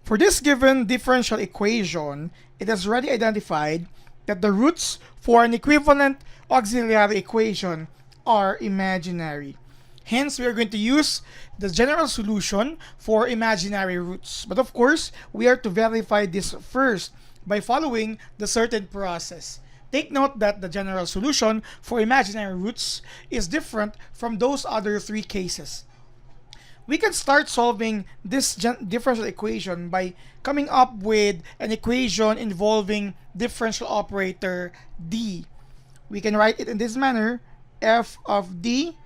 For this given differential equation, it has already identified that the roots for an equivalent auxiliary equation are imaginary. Hence, we are going to use the general solution for imaginary roots. But of course, we are to verify this first by following the certain process. Take note that the general solution for imaginary roots is different from those other three cases. We can start solving this differential equation by coming up with an equation involving differential operator d. We can write it in this manner: f of d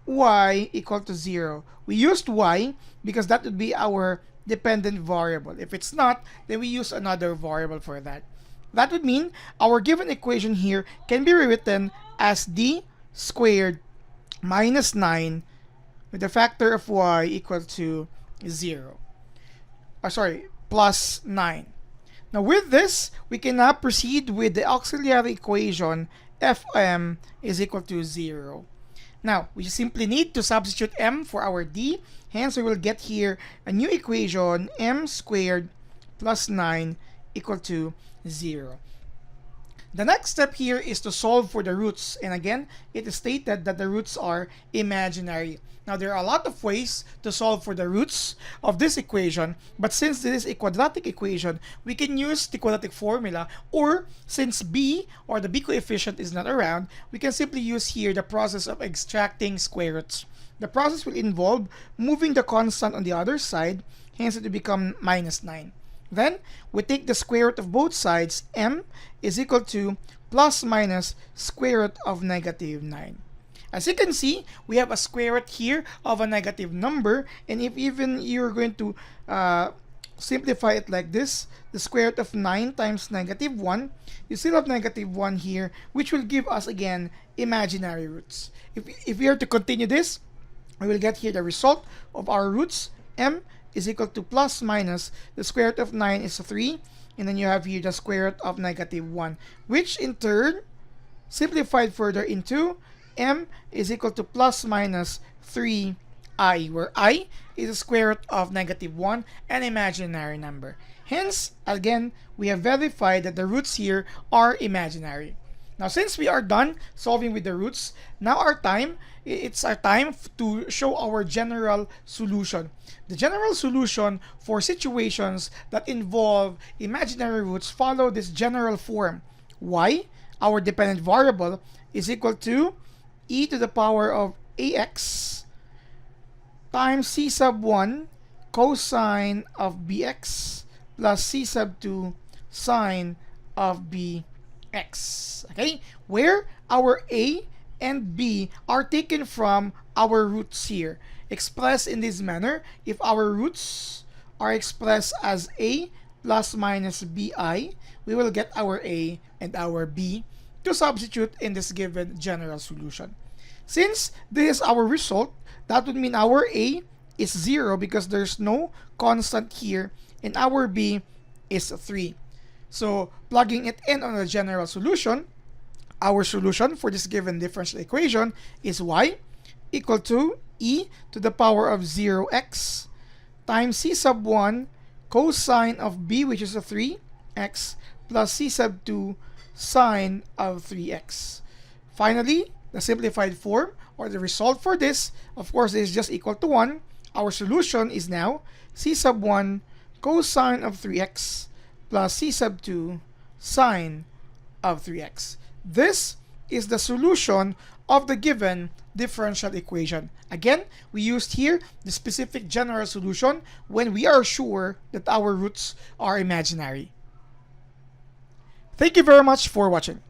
y equal to 0. We used y because that would be our dependent variable. If it's not, then we use another variable for that. That would mean our given equation here can be rewritten as d squared minus 9 with a factor of y equal to 0. Plus 9. Now with this, we can now proceed with the auxiliary equation fm is equal to 0. Now, we simply need to substitute m for our d. Hence, we will get here a new equation, m squared plus 9 equal to 0. The next step here is to solve for the roots. And again, it is stated that the roots are imaginary. Now, there are a lot of ways to solve for the roots of this equation. But since this is a quadratic equation, we can use the quadratic formula. Or since b, or the b coefficient, is not around, we can simply use here the process of extracting square roots. The process will involve moving the constant on the other side. Hence, it will become minus 9. Then, we take the square root of both sides. M is equal to plus minus square root of negative 9. As you can see, we have a square root here of a negative number. And if even you're going to simplify it like this, the square root of 9 times negative 1, you still have negative 1 here, which will give us, again, imaginary roots. If we are to continue this, we will get here the result of our roots. M is equal to plus minus the square root of 9 is 3, and then you have here the square root of negative 1, which in turn simplified further into m is equal to plus minus 3i, where I is the square root of negative 1, an imaginary number. Hence, again, we have verified that the roots here are imaginary. Now, since we are done solving with the roots, now it's our time to show our general solution. The general solution for situations that involve imaginary roots follow this general form. Y, our dependent variable, is equal to e to the power of ax times c sub 1 cosine of bx plus c sub 2 sine of bx. Okay, where our a and b are taken from our roots here. Expressed in this manner, if our roots are expressed as a plus minus bi, we will get our a and our b to substitute in this given general solution. Since this is our result, that would mean our a is 0 because there's no constant here, and our b is 3. So, plugging it in on the general solution, our solution for this given differential equation is y equal to e to the power of 0x times c sub 1 cosine of b, which is a 3x, plus c sub 2 sine of 3x. Finally, the simplified form, or the result for this, of course, is just equal to 1. Our solution is now c sub 1 cosine of 3x plus c sub 2 sine of 3x. This is the solution of the given differential equation. Again, we used here the specific general solution when we are sure that our roots are imaginary. Thank you very much for watching.